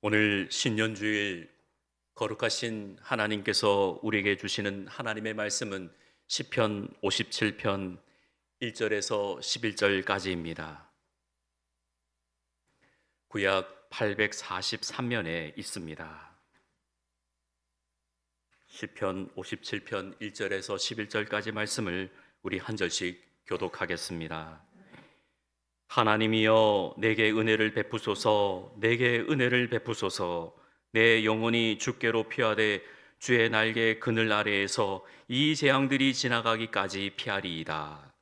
오늘 신년주일 거룩하신 하나님께서 우리에게 주시는 하나님의 말씀은 시편 57편 1절에서 11절까지입니다. 구약 843면에 있습니다. 시편 57편 1절에서 11절까지 말씀을 우리 한 절씩 교독하겠습니다. 하나님이여 내게 은혜를 베푸소서, 내게 은혜를 베푸소서. 내 영혼이 주께로 피하되 주의 날개 그늘 아래에서 이 재앙들이 지나가기까지 피하리이다.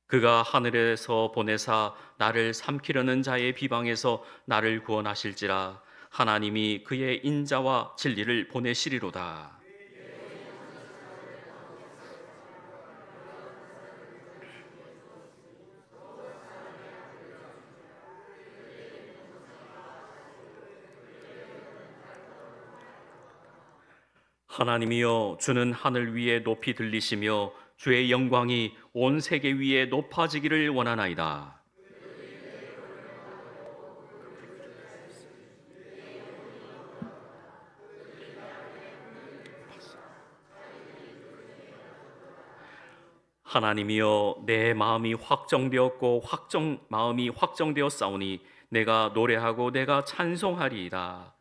그가 하늘에서 보내사 나를 삼키려는 자의 비방에서 나를 구원하실지라. 하나님이 그의 인자와 진리를 보내시리로다. 하나님이여 주는 하늘 위에 높이 들리시며 주의 영광이 온 세계 위에 높아지기를 원하나이다. 하나님이여 내 마음이 확정되었고 마음이 확정되었사오니 내가 노래하고 내가 찬송하리이다.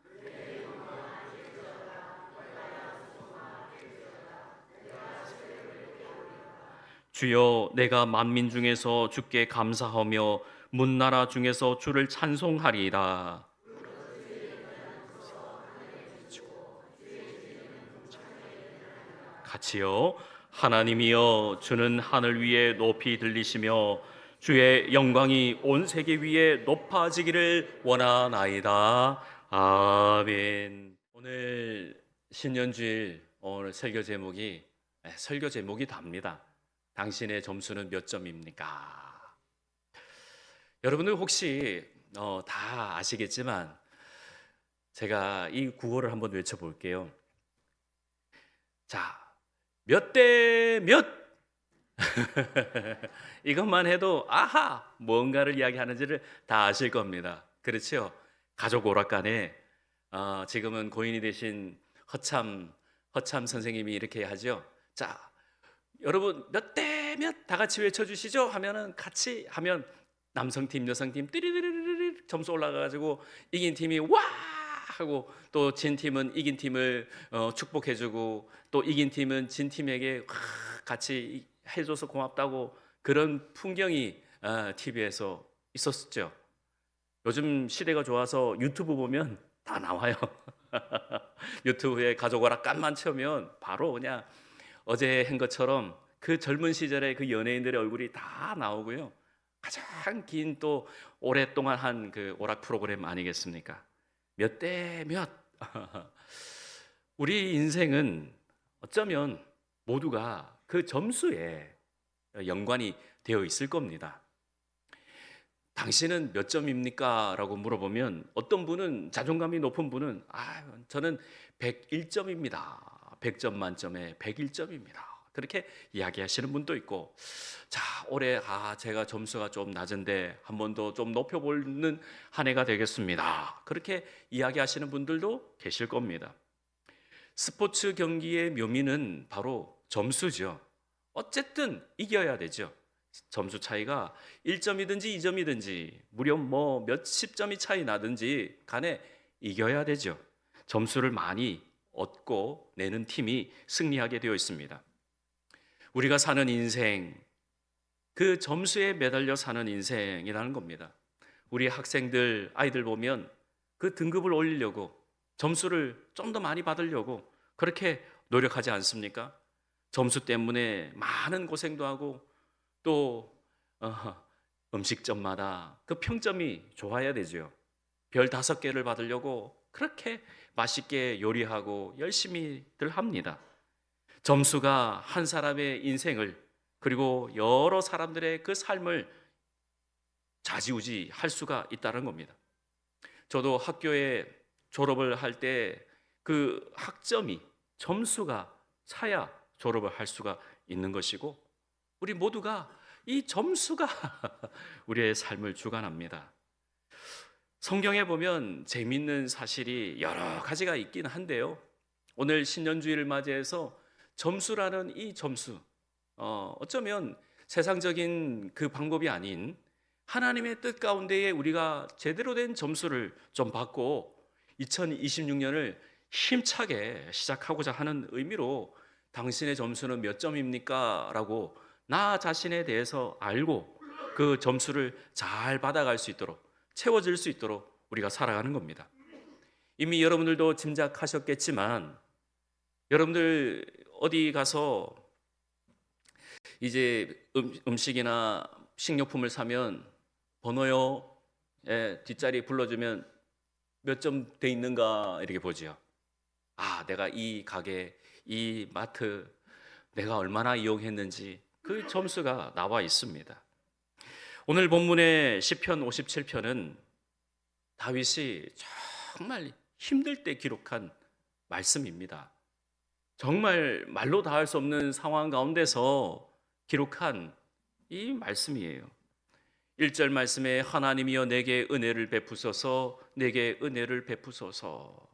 주여 내가 만민 중에서 주께 감사하며 문나라 중에서 주를 찬송하리이다. 같이요. 하나님이여 주는 하늘 위에 높이 들리시며 주의 영광이 온 세계 위에 높아지기를 원하나이다. 아멘. 오늘 신년주일 오늘 설교 제목이 답니다. 당신의 점수는 몇 점입니까? 여러분들 혹시 다 아시겠지만 제가 이 구호를 한번 외쳐볼게요. 자, 몇 대 몇? 이것만 해도 아하! 뭔가를 이야기하는지를 다 아실 겁니다. 그렇죠? 가족 오락관에 지금은 고인이 되신 허참 선생님이 이렇게 하죠. 자, 여러분 몇 대 몇 다 같이 외쳐주시죠 하면은 같이 하면 남성팀 여성팀 띠리리리리 점수 올라가가지고 이긴 팀이 와 하고 또 진 팀은 이긴 팀을 축복해주고 또 이긴 팀은 진 팀에게 같이 해줘서 고맙다고 그런 풍경이 TV에서 있었죠. 요즘 시대가 좋아서 유튜브 보면 다 나와요. 유튜브에 가족 오락관만 쳐면 바로 그냥 어제 한 것처럼 그 젊은 시절의 그 연예인들의 얼굴이 다 나오고요. 가장 긴 또 오랫동안 한 그 오락 프로그램 아니겠습니까? 몇 대 몇. 우리 인생은 어쩌면 모두가 그 점수에 연관이 되어 있을 겁니다. 당신은 몇 점입니까? 라고 물어보면 어떤 분은 자존감이 높은 분은 저는 101점입니다. 100점 만점에 101점입니다. 그렇게 이야기하시는 분도 있고 자 올해 제가 점수가 좀 낮은데 한 번 더 좀 높여보는 한 해가 되겠습니다. 그렇게 이야기하시는 분들도 계실 겁니다. 스포츠 경기의 묘미는 바로 점수죠. 어쨌든 이겨야 되죠. 점수 차이가 1점이든지 2점이든지 무려 뭐 몇십 점이 차이 나든지 간에 이겨야 되죠. 점수를 많이 얻고 내는 팀이 승리하게 되어 있습니다. 우리가 사는 인생, 그 점수에 매달려 사는 인생이라는 겁니다. 우리 학생들, 아이들 보면 그 등급을 올리려고 점수를 좀 더 많이 받으려고 그렇게 노력하지 않습니까? 점수 때문에 많은 고생도 하고 또 음식점마다 그 평점이 좋아야 되죠. 별 5개를 받으려고 그렇게 맛있게 요리하고 열심히들 합니다. 점수가 한 사람의 인생을 그리고 여러 사람들의 그 삶을 좌지우지할 수가 있다는 겁니다. 저도 학교에 졸업을 할 때 그 학점이 점수가 차야 졸업을 할 수가 있는 것이고 우리 모두가 이 점수가 우리의 삶을 주관합니다. 성경에 보면 재미있는 사실이 여러 가지가 있긴 한데요. 오늘 신년주의를 맞이해서 점수라는 이 점수, 어쩌면 세상적인 그 방법이 아닌 하나님의 뜻 가운데에 우리가 제대로 된 점수를 좀 받고 2026년을 힘차게 시작하고자 하는 의미로 당신의 점수는 몇 점입니까? 라고 나 자신에 대해서 알고 그 점수를 잘 받아갈 수 있도록 채워질 수 있도록 우리가 살아가는 겁니다. 이미 여러분들도 짐작하셨겠지만 여러분들 어디 가서 이제 음식이나 식료품을 사면 번호요, 뒷자리 불러주면 몇 점 돼 있는가 이렇게 보지요. 아, 내가 이 가게, 이 마트 내가 얼마나 이용했는지 그 점수가 나와 있습니다. 오늘 본문의 시편 57편은 다윗이 정말 힘들 때 기록한 말씀입니다. 정말 말로 다 할 수 없는 상황 가운데서 기록한 이 말씀이에요. 1절 말씀에 하나님이여 내게 은혜를 베푸소서, 내게 은혜를 베푸소서.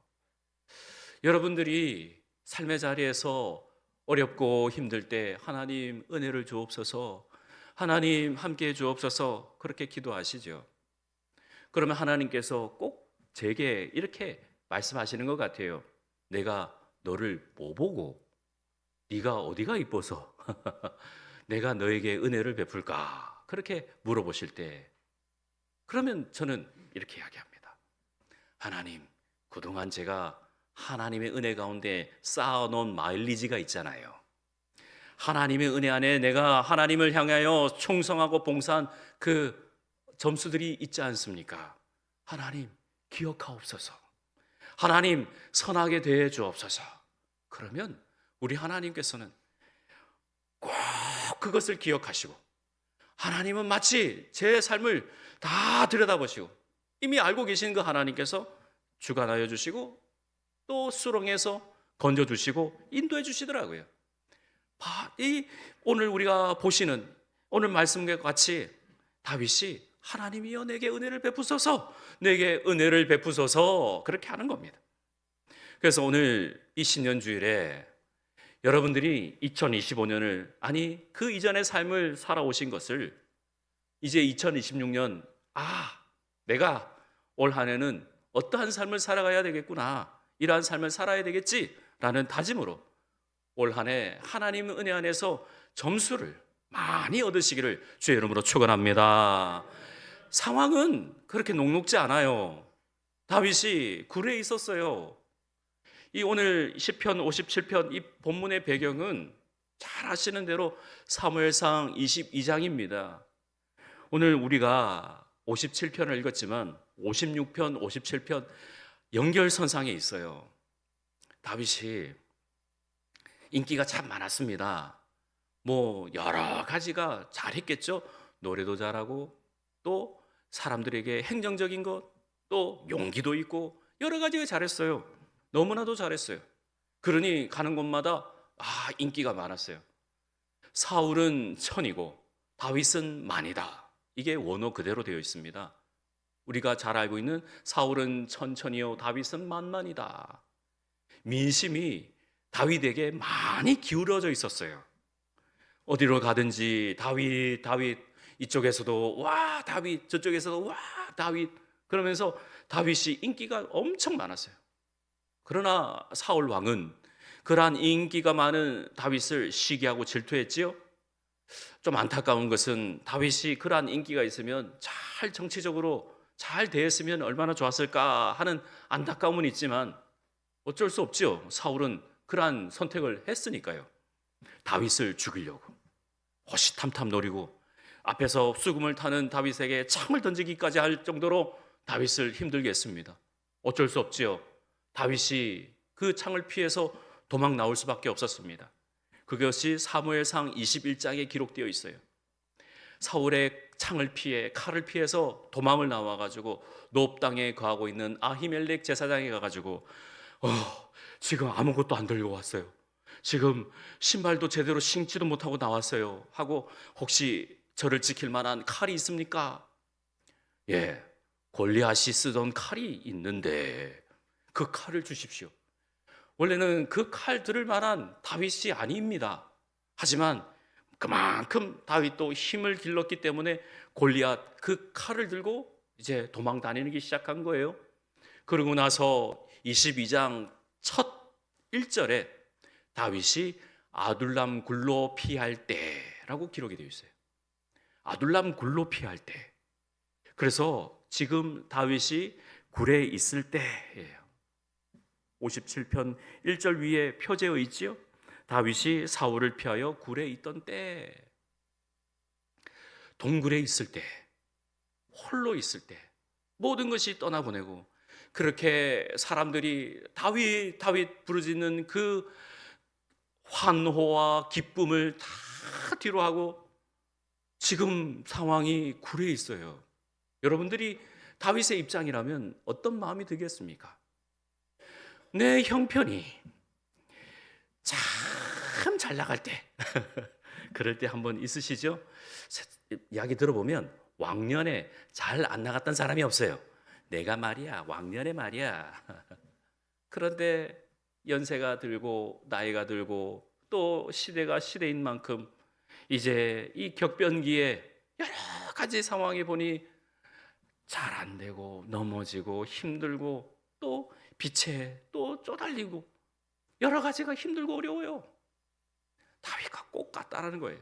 여러분들이 삶의 자리에서 어렵고 힘들 때 하나님 은혜를 주옵소서, 하나님 함께해 주옵소서 그렇게 기도하시죠. 그러면 하나님께서 꼭 제게 이렇게 말씀하시는 것 같아요. 내가 너를 뭐 보고 네가 어디가 이뻐서 내가 너에게 은혜를 베풀까? 그렇게 물어보실 때 그러면 저는 이렇게 이야기합니다. 하나님, 그동안 제가 하나님의 은혜 가운데 쌓아놓은 마일리지가 있잖아요. 하나님의 은혜 안에 내가 하나님을 향하여 충성하고 봉사한 그 점수들이 있지 않습니까? 하나님 기억하옵소서. 하나님 선하게 대해 주옵소서. 그러면 우리 하나님께서는 꼭 그것을 기억하시고 하나님은 마치 제 삶을 다 들여다보시고 이미 알고 계신 그 하나님께서 주관하여 주시고 또 수렁에서 건져주시고 인도해 주시더라고요. 오늘 우리가 보시는 오늘 말씀과 같이 다윗이 하나님이여 내게 은혜를 베푸소서, 내게 은혜를 베푸소서 그렇게 하는 겁니다. 그래서 오늘 이 신년주일에 여러분들이 2025년을 아니 그 이전의 삶을 살아오신 것을 이제 2026년 내가 올 한 해는 어떠한 삶을 살아가야 되겠구나, 이러한 삶을 살아야 되겠지라는 다짐으로 올 한 해 하나님 은혜 안에서 점수를 많이 얻으시기를 주의 이름으로 축원합니다. 상황은 그렇게 녹록지 않아요. 다윗이 굴에 있었어요. 이 오늘 시편 57편 이 본문의 배경은 잘 아시는 대로 사무엘상 22장입니다. 오늘 우리가 57편을 읽었지만 56편, 57편 연결선상에 있어요. 다윗이 인기가 참 많았습니다. 뭐 여러 가지가 잘했겠죠. 노래도 잘하고 또 사람들에게 행정적인 것, 또 용기도 있고 여러 가지가 잘했어요. 너무나도 잘했어요. 그러니 가는 곳마다 인기가 많았어요. 사울은 천이고 다윗은 만이다. 이게 원어 그대로 되어 있습니다. 우리가 잘 알고 있는 사울은 천천이요 다윗은 만만이다. 민심이 다윗에게 많이 기울어져 있었어요. 어디로 가든지 다윗 이쪽에서도 와 다윗, 저쪽에서도 와 다윗, 그러면서 다윗이 인기가 엄청 많았어요. 그러나 사울 왕은 그러한 인기가 많은 다윗을 시기하고 질투했지요. 좀 안타까운 것은 다윗이 그러한 인기가 있으면 잘 정치적으로 잘 대했으면 얼마나 좋았을까 하는 안타까움은 있지만 어쩔 수 없지요. 사울은 그러한 선택을 했으니까요. 다윗을 죽이려고 호시탐탐 노리고 앞에서 수금을 타는 다윗에게 창을 던지기까지 할 정도로 다윗을 힘들게 했습니다. 어쩔 수 없지요. 다윗이 그 창을 피해서 도망 나올 수밖에 없었습니다. 그것이 사무엘상 21장에 기록되어 있어요. 사울의 창을 피해 칼을 피해서 도망을 나와가지고 노브 땅에 거하고 있는 아히멜렉 제사장에 가가지고 지금 아무것도 안 들고 왔어요. 지금 신발도 제대로 신지도 못하고 나왔어요 하고 혹시 저를 지킬 만한 칼이 있습니까? 예, 골리앗이 쓰던 칼이 있는데 그 칼을 주십시오. 원래는 그 칼 들을 만한 다윗이 아닙니다. 하지만 그만큼 다윗도 힘을 길렀기 때문에 골리앗 그 칼을 들고 이제 도망 다니기 시작한 거예요. 그러고 나서 22장 첫 1절에 다윗이 아둘람 굴로 피할 때라고 기록이 되어 있어요. 아둘람 굴로 피할 때. 그래서 지금 다윗이 굴에 있을 때예요. 57편 1절 위에 표제어 있지요? 다윗이 사울을 피하여 굴에 있던 때, 동굴에 있을 때, 홀로 있을 때, 모든 것이 떠나보내고 그렇게 사람들이 다윗 다윗 부르짖는 그 환호와 기쁨을 다 뒤로 하고 지금 상황이 굴에 있어요. 여러분들이 다윗의 입장이라면 어떤 마음이 들겠습니까? 내 형편이 참 잘 나갈 때 그럴 때 한번 있으시죠? 이야기 들어보면 왕년에 잘 안 나갔던 사람이 없어요. 내가 말이야 왕년에 말이야. 그런데 연세가 들고 나이가 들고 또 시대가 시대인 만큼 이제 이 격변기에 여러 가지 상황에 보니 잘 안 되고 넘어지고 힘들고 또 빛에 또 쪼달리고 여러 가지가 힘들고 어려워요. 다윗과 꼭 같다라는 거예요.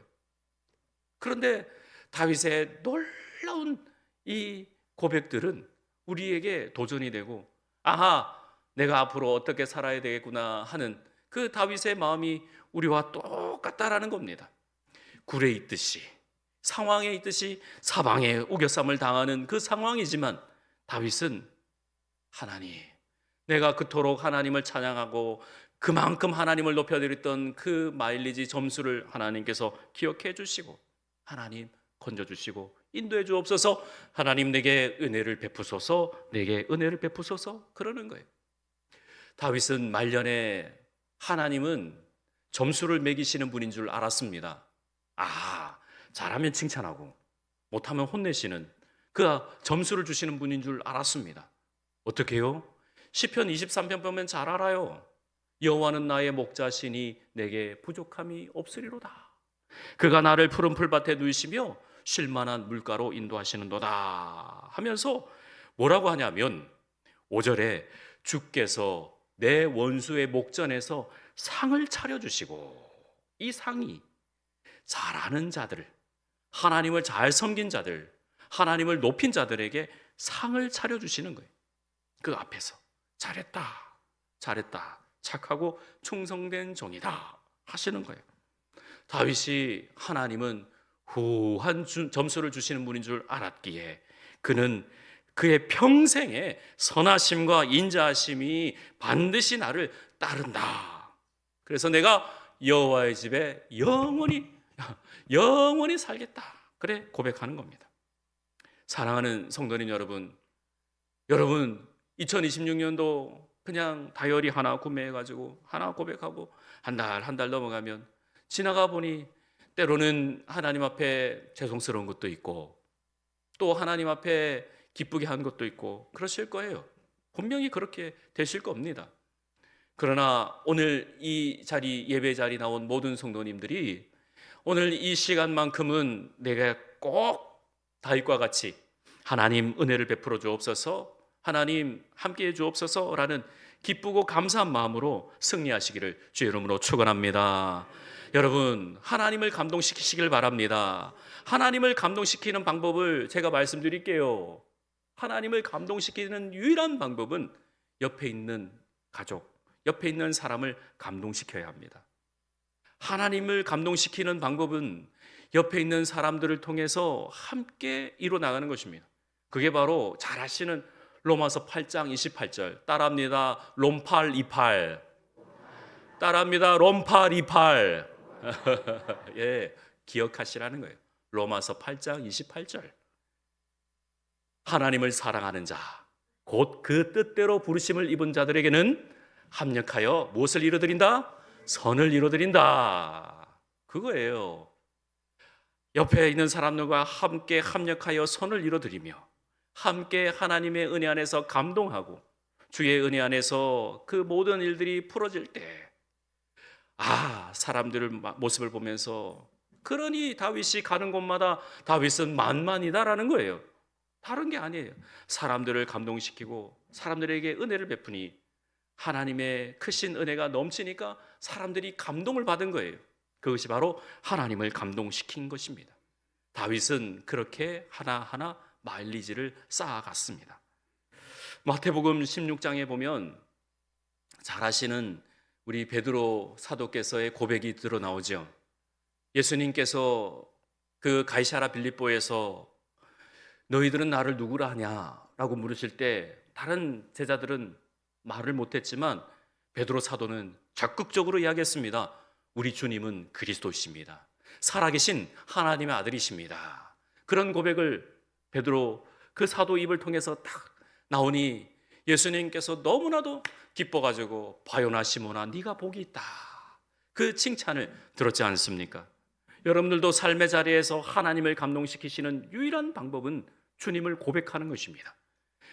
그런데 다윗의 놀라운 이 고백들은 우리에게 도전이 되고 아하 내가 앞으로 어떻게 살아야 되겠구나 하는 그 다윗의 마음이 우리와 똑같다라는 겁니다. 굴에 있듯이 상황에 있듯이 사방에 우겨쌈을 당하는 그 상황이지만 다윗은 하나님 내가 그토록 하나님을 찬양하고 그만큼 하나님을 높여드렸던 그 마일리지 점수를 하나님께서 기억해 주시고 하나님 건져주시고 인도해 주옵소서 하나님 내게 은혜를 베푸소서 내게 은혜를 베푸소서 그러는 거예요. 다윗은 말년에 하나님은 점수를 매기시는 분인 줄 알았습니다. 아 잘하면 칭찬하고 못하면 혼내시는 그 점수를 주시는 분인 줄 알았습니다. 어떻게 해요? 시편 23편 보면 잘 알아요. 여호와는 나의 목자시니 내게 부족함이 없으리로다. 그가 나를 푸른 풀밭에 누이시며 쉴만한 물가로 인도하시는도다 하면서 뭐라고 하냐면 5절에 주께서 내 원수의 목전에서 상을 차려주시고 이 상이 잘하는 자들 하나님을 잘 섬긴 자들 하나님을 높인 자들에게 상을 차려주시는 거예요. 그 앞에서 잘했다 잘했다 착하고 충성된 종이다 하시는 거예요. 다윗이 하나님은 후한 점수를 주시는 분인 줄 알았기에 그는 그의 평생의 선하심과 인자하심이 반드시 나를 따른다. 그래서 내가 여호와의 집에 영원히 살겠다. 그래 고백하는 겁니다. 사랑하는 성도님 여러분, 2026년도 그냥 다이어리 하나 구매해가지고 하나 고백하고 한 달 넘어가면 지나가 보니 때로는 하나님 앞에 죄송스러운 것도 있고 또 하나님 앞에 기쁘게 한 것도 있고 그러실 거예요. 분명히 그렇게 되실 겁니다. 그러나 오늘 이 자리 예배 자리 나온 모든 성도님들이 오늘 이 시간만큼은 내가 꼭 다윗과 같이 하나님 은혜를 베풀어 주옵소서 하나님 함께해 주옵소서라는 기쁘고 감사한 마음으로 승리하시기를 주의 이름으로 축원합니다. 여러분 하나님을 감동시키시길 바랍니다. 하나님을 감동시키는 방법을 제가 말씀드릴게요. 하나님을 감동시키는 유일한 방법은 옆에 있는 가족, 옆에 있는 사람을 감동시켜야 합니다. 하나님을 감동시키는 방법은 옆에 있는 사람들을 통해서 함께 이루어나가는 것입니다. 그게 바로 잘 아시는 로마서 8장 28절 따라합니다. 롬팔 28 따라합니다. 롬팔 28 예, 기억하시라는 거예요. 로마서 8장 28절 하나님을 사랑하는 자 곧 그 뜻대로 부르심을 입은 자들에게는 합력하여 무엇을 이루어드린다? 선을 이루어드린다. 그거예요. 옆에 있는 사람들과 함께 합력하여 선을 이루어드리며 함께 하나님의 은혜 안에서 감동하고 주의 은혜 안에서 그 모든 일들이 풀어질 때, 사람들의 모습을 보면서, 그러니 다윗이 가는 곳마다 다윗은 만만이다라는 거예요. 다른 게 아니에요. 사람들을 감동시키고 사람들에게 은혜를 베푸니 하나님의 크신 은혜가 넘치니까 사람들이 감동을 받은 거예요. 그것이 바로 하나님을 감동시킨 것입니다. 다윗은 그렇게 하나하나 마일리지를 쌓아갔습니다. 마태복음 16장에 보면 잘 아시는 우리 베드로 사도께서의 고백이 드러나오죠. 예수님께서 그 가이사랴 빌립보에서 너희들은 나를 누구라 하냐라고 물으실 때 다른 제자들은 말을 못했지만 베드로 사도는 적극적으로 이야기했습니다. 우리 주님은 그리스도이십니다. 살아계신 하나님의 아들이십니다. 그런 고백을 베드로 그 사도 입을 통해서 딱 나오니 예수님께서 너무나도 기뻐가지고 바요나 시몬아 네가 복이 있다. 그 칭찬을 들었지 않습니까? 여러분들도 삶의 자리에서 하나님을 감동시키시는 유일한 방법은 주님을 고백하는 것입니다.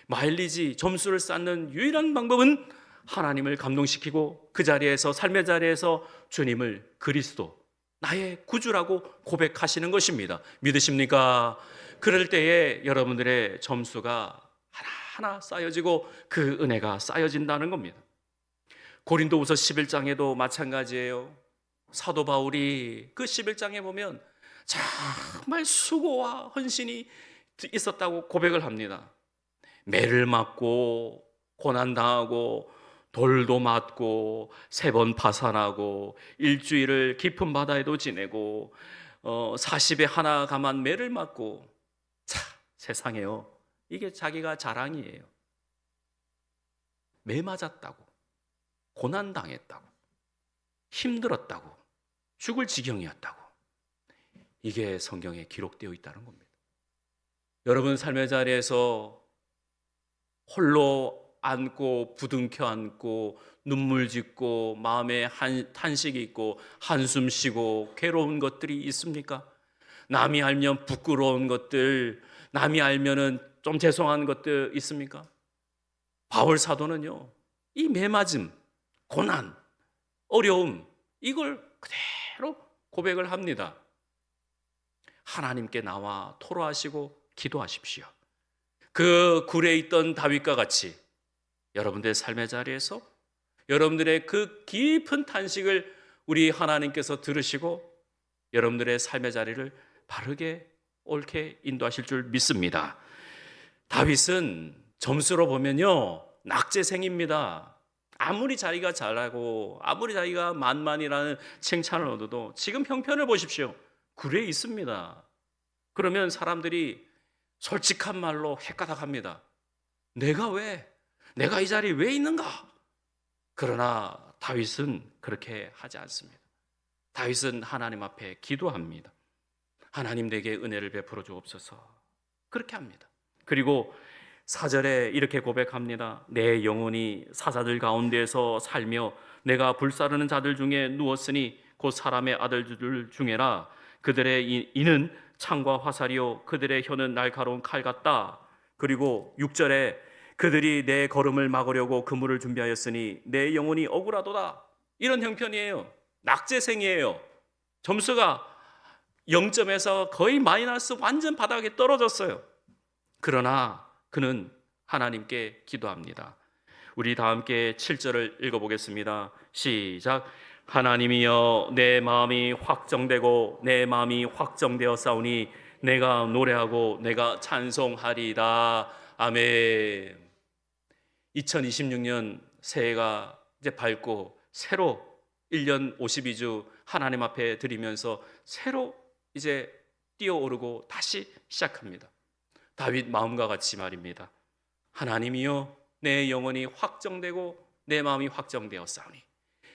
마일리지 점수를 쌓는 유일한 방법은 하나님을 감동시키고 그 자리에서, 삶의 자리에서 주님을 그리스도, 나의 구주라고 고백하시는 것입니다. 믿으십니까? 그럴 때에 여러분들의 점수가 하나하나 쌓여지고 그 은혜가 쌓여진다는 겁니다. 고린도후서 11장에도 마찬가지예요. 사도 바울이 그 11장에 보면 정말 수고와 헌신이 있었다고 고백을 합니다. 매를 맞고 고난당하고 돌도 맞고 3번 파산하고 일주일을 깊은 바다에도 지내고 40에 하나 감한 매를 맞고, 세상에요. 이게 자기가 자랑이에요. 매 맞았다고, 고난당했다고, 힘들었다고, 죽을 지경이었다고. 이게 성경에 기록되어 있다는 겁니다. 여러분 삶의 자리에서 홀로 앉고 부둥켜 앉고 눈물 짓고 마음에 탄식이 있고 한숨 쉬고 괴로운 것들이 있습니까? 남이 알면 부끄러운 것들, 남이 알면은 좀 죄송한 것들 있습니까? 바울 사도는요, 이 매맞음, 고난, 어려움, 이걸 그대로 고백을 합니다. 하나님께 나와 토로하시고 기도하십시오. 그 굴에 있던 다윗과 같이 여러분들의 삶의 자리에서 여러분들의 그 깊은 탄식을 우리 하나님께서 들으시고 여러분들의 삶의 자리를 바르게 옳게 인도하실 줄 믿습니다. 다윗은 점수로 보면요, 낙제생입니다. 아무리 자기가 잘하고 아무리 자기가 만만이라는 칭찬을 얻어도 지금 형편을 보십시오. 굴에 있습니다. 그러면 사람들이 솔직한 말로 헷가닥합니다. 내가 이 자리에 왜 있는가? 그러나 다윗은 그렇게 하지 않습니다. 다윗은 하나님 앞에 기도합니다. 하나님 내게 은혜를 베풀어 주옵소서. 그렇게 합니다. 그리고 4절에 이렇게 고백합니다. 내 영혼이 사자들 가운데서 살며 내가 불사르는 자들 중에 누웠으니 곧 사람의 아들들 중에라. 그들의 이는 창과 화살이요 그들의 혀는 날카로운 칼 같다. 그리고 6절에 그들이 내 걸음을 막으려고 그물을 준비하였으니 내 영혼이 억울하도다. 이런 형편이에요. 낙제생이에요. 점수가 0점에서 거의 마이너스 완전 바닥에 떨어졌어요. 그러나 그는 하나님께 기도합니다. 우리 다 함께 7절을 읽어보겠습니다. 시작. 하나님이여 내 마음이 확정되고 내 마음이 확정되어 싸우니 내가 노래하고 내가 찬송하리이다. 아멘. 2026년 새해가 이제 밝고 새로 1년 52주 하나님 앞에 드리면서 새로 이제 뛰어오르고 다시 시작합니다. 다윗 마음과 같이 말입니다. 하나님이여 내 영혼이 확정되고 내 마음이 확정되어 싸우니.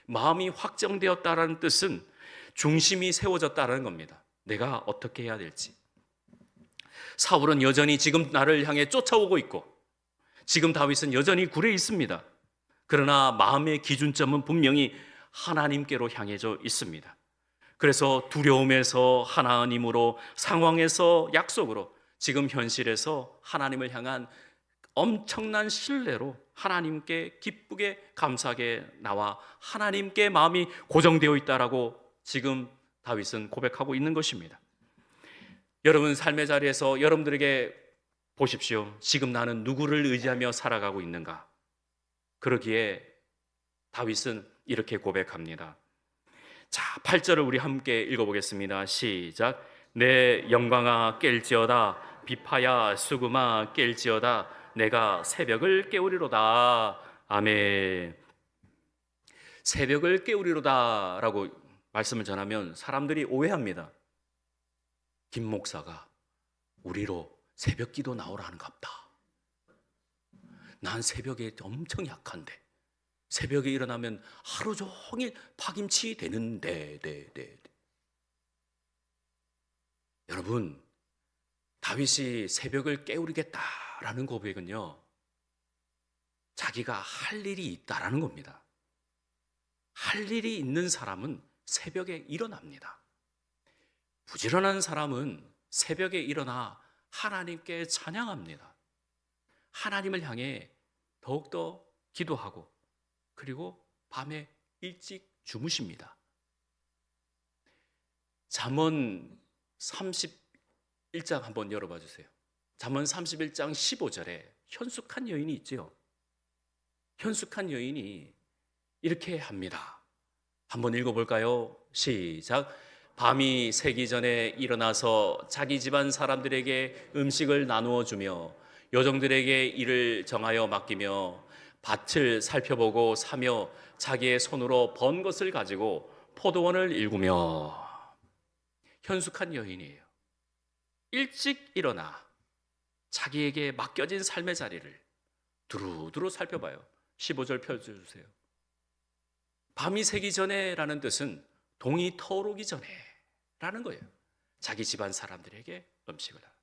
마음이 확정되었다라는 뜻은 중심이 세워졌다는 겁니다. 내가 어떻게 해야 될지. 사울은 여전히 지금 나를 향해 쫓아오고 있고 지금 다윗은 여전히 굴에 있습니다. 그러나 마음의 기준점은 분명히 하나님께로 향해져 있습니다. 그래서 두려움에서 하나님으로, 상황에서 약속으로, 지금 현실에서 하나님을 향한 엄청난 신뢰로 하나님께 기쁘게 감사하게 나와 하나님께 마음이 고정되어 있다라고 지금 다윗은 고백하고 있는 것입니다. 여러분 삶의 자리에서 여러분들에게 보십시오. 지금 나는 누구를 의지하며 살아가고 있는가? 그러기에 다윗은 이렇게 고백합니다. 자, 8절을 우리 함께 읽어보겠습니다. 시작. 내 영광아 깰지어다, 비파야 수금아 깰지어다, 내가 새벽을 깨우리로다. 아멘. 새벽을 깨우리로다 라고 말씀을 전하면 사람들이 오해합니다. 김 목사가 우리로 새벽 기도 나오라 하는갑다. 난 새벽에 엄청 약한데 새벽에 일어나면 하루 종일 파김치 되는데. 여러분, 다윗이 새벽을 깨우리겠다라는 고백은요, 자기가 할 일이 있다라는 겁니다. 할 일이 있는 사람은 새벽에 일어납니다. 부지런한 사람은 새벽에 일어나 하나님께 찬양합니다. 하나님을 향해 더욱더 기도하고, 그리고 밤에 일찍 주무십니다. 잠언 31장 한번 열어봐 주세요. 잠언 31장 15절에 현숙한 여인이 있지요. 현숙한 여인이 이렇게 합니다. 한번 읽어볼까요? 시작. 밤이 새기 전에 일어나서 자기 집안 사람들에게 음식을 나누어 주며 여종들에게 일을 정하여 맡기며 밭을 살펴보고 사며 자기의 손으로 번 것을 가지고 포도원을 일구며. 현숙한 여인이에요. 일찍 일어나 자기에게 맡겨진 삶의 자리를 두루두루 살펴봐요. 15절 펴주세요. 밤이 새기 전에 라는 뜻은 동이 터오르기 전에 라는 거예요. 자기 집안 사람들에게 음식을 하라.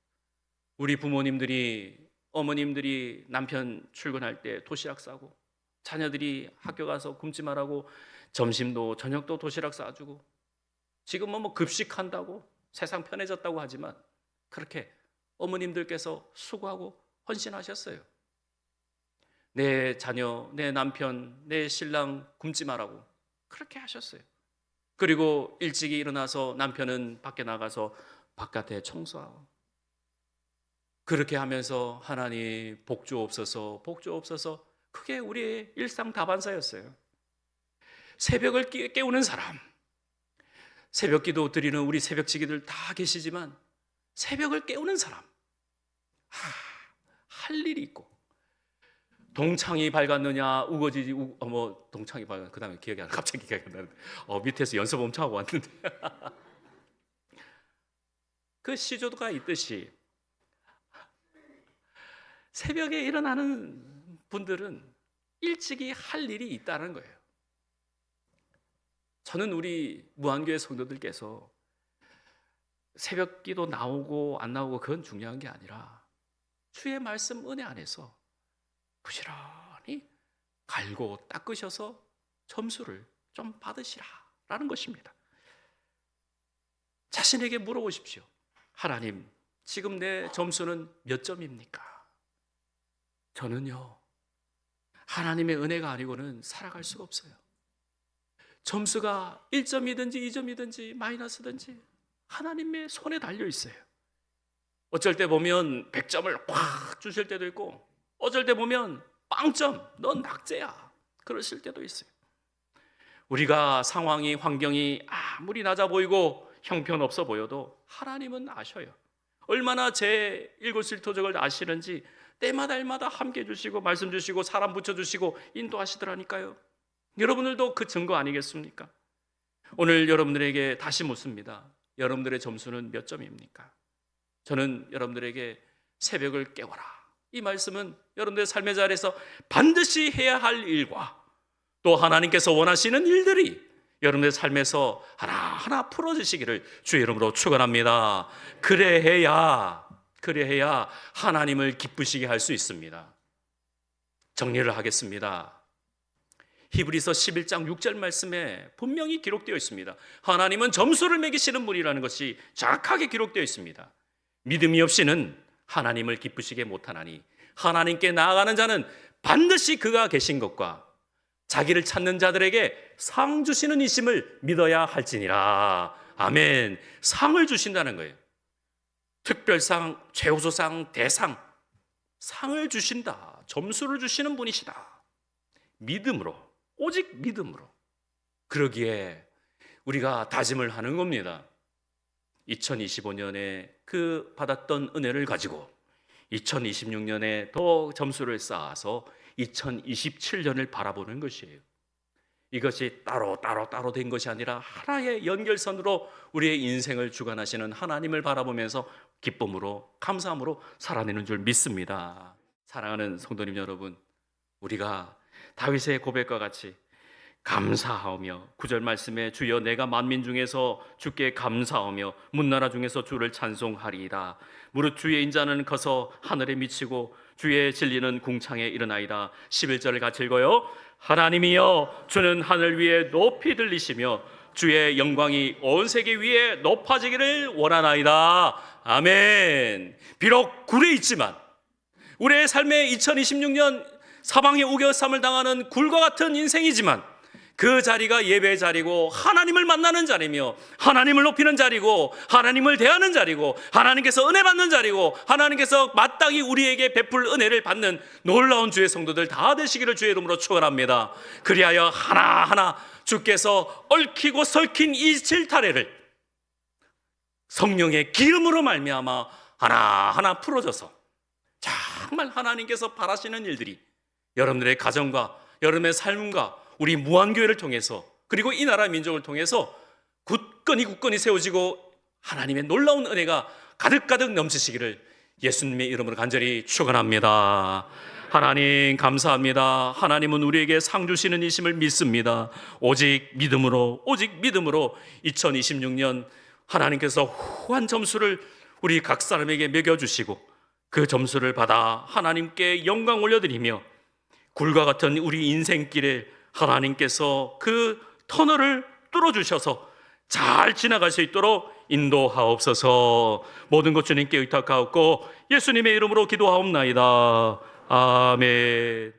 우리 부모님들이, 어머님들이 남편 출근할 때 도시락 싸고, 자녀들이 학교 가서 굶지 말라고 점심도 저녁도 도시락 싸주고, 지금은 뭐 급식한다고 세상 편해졌다고 하지만 그렇게 어머님들께서 수고하고 헌신하셨어요. 내 자녀, 내 남편, 내 신랑 굶지 말라고 그렇게 하셨어요. 그리고 일찍이 일어나서 남편은 밖에 나가서 바깥에 청소하고, 그렇게 하면서 하나님 복 주옵소서, 복 주옵소서. 그게 우리의 일상 다반사였어요. 새벽을 깨우는 사람, 새벽 기도 드리는 우리 새벽지기들 다 계시지만 새벽을 깨우는 사람, 할 일이 있고, 동창이 밝았느냐 우거지지 동창이 밝았, 그 다음에 기억이 안 나, 갑자기 기억이 안 나는데 밑에서 연습 엄청 하고 왔는데 그 시조가 있듯이 새벽에 일어나는 분들은 일찍이 할 일이 있다는 거예요. 저는 우리 무한교회 성도들께서 새벽 기도 나오고 안 나오고 그건 중요한 게 아니라 주의 말씀 은혜 안에서 부지런히 갈고 닦으셔서 점수를 좀 받으시라라는 것입니다. 자신에게 물어보십시오. 하나님, 지금 내 점수는 몇 점입니까? 저는요, 하나님의 은혜가 아니고는 살아갈 수가 없어요. 점수가 1점이든지 2점이든지 마이너스든지 하나님의 손에 달려 있어요. 어쩔 때 보면 100점을 확 주실 때도 있고, 어쩔 때 보면 빵점, 넌 낙제야, 그러실 때도 있어요. 우리가 상황이, 환경이 아무리 낮아 보이고 형편없어 보여도 하나님은 아셔요. 얼마나 제 일거수일투족을 아시는지 때마다 함께 해주시고 말씀 주시고 사람 붙여주시고 인도하시더라니까요. 여러분들도 그 증거 아니겠습니까? 오늘 여러분들에게 다시 묻습니다. 여러분들의 점수는 몇 점입니까? 저는 여러분들에게 새벽을 깨워라, 이 말씀은 여러분들의 삶의 자리에서 반드시 해야 할 일과 또 하나님께서 원하시는 일들이 여러분의 삶에서 하나하나 풀어지시기를 주의 이름으로 축원합니다. 그래야 하나님을 기쁘시게 할 수 있습니다. 정리를 하겠습니다. 히브리서 11장 6절 말씀에 분명히 기록되어 있습니다. 하나님은 점수를 매기시는 분이라는 것이 정확하게 기록되어 있습니다. 믿음이 없이는 하나님을 기쁘시게 못하나니 하나님께 나아가는 자는 반드시 그가 계신 것과 자기를 찾는 자들에게 상 주시는 이심을 믿어야 할지니라. 아멘. 상을 주신다는 거예요. 특별상, 최우수상, 대상, 상을 주신다. 점수를 주시는 분이시다. 믿음으로, 오직 믿음으로. 그러기에 우리가 다짐을 하는 겁니다. 2025년에 그 받았던 은혜를 가지고 2026년에 더 점수를 쌓아서 2027년을 바라보는 것이에요. 이것이 따로 된 것이 아니라 하나의 연결선으로 우리의 인생을 주관하시는 하나님을 바라보면서 기쁨으로, 감사함으로 살아내는 줄 믿습니다. 사랑하는 성도님 여러분, 우리가 다윗의 고백과 같이 감사하며 9절 말씀에 주여 내가 만민 중에서 주께 감사하며 문나라 중에서 주를 찬송하리이다. 무릇 주의 인자는 커서 하늘에 미치고 주의 진리는 궁창에 이르나이다. 11절을 같이 읽어요. 하나님이여 주는 하늘 위에 높이 들리시며 주의 영광이 온 세계 위에 높아지기를 원하나이다. 아멘. 비록 굴에 있지만 우리의 삶의 2026년 사방에 우겨쌈을 당하는 굴과 같은 인생이지만 그 자리가 예배의 자리고 하나님을 만나는 자리며 하나님을 높이는 자리고 하나님을 대하는 자리고 하나님께서 은혜 받는 자리고 하나님께서 마땅히 우리에게 베풀 은혜를 받는 놀라운 주의 성도들 다 되시기를 주의 이름으로 축원합니다. 그리하여 하나하나 주께서 얽히고 설킨 이 질타래를 성령의 기름으로 말미암아 하나하나 풀어져서 정말 하나님께서 바라시는 일들이 여러분들의 가정과 여러분의 삶과 우리 무한교회를 통해서 그리고 이 나라 민족을 통해서 굳건히 세워지고 하나님의 놀라운 은혜가 가득가득 넘치시기를 예수님의 이름으로 간절히 축원합니다. 하나님 감사합니다. 하나님은 우리에게 상 주시는 이심을 믿습니다. 오직 믿음으로 2026년 하나님께서 후한 점수를 우리 각 사람에게 매겨주시고 그 점수를 받아 하나님께 영광 올려드리며 굴과 같은 우리 인생길에 하나님께서 그 터널을 뚫어주셔서 잘 지나갈 수 있도록 인도하옵소서. 모든 것 주님께 의탁하옵고 예수님의 이름으로 기도하옵나이다. 아멘.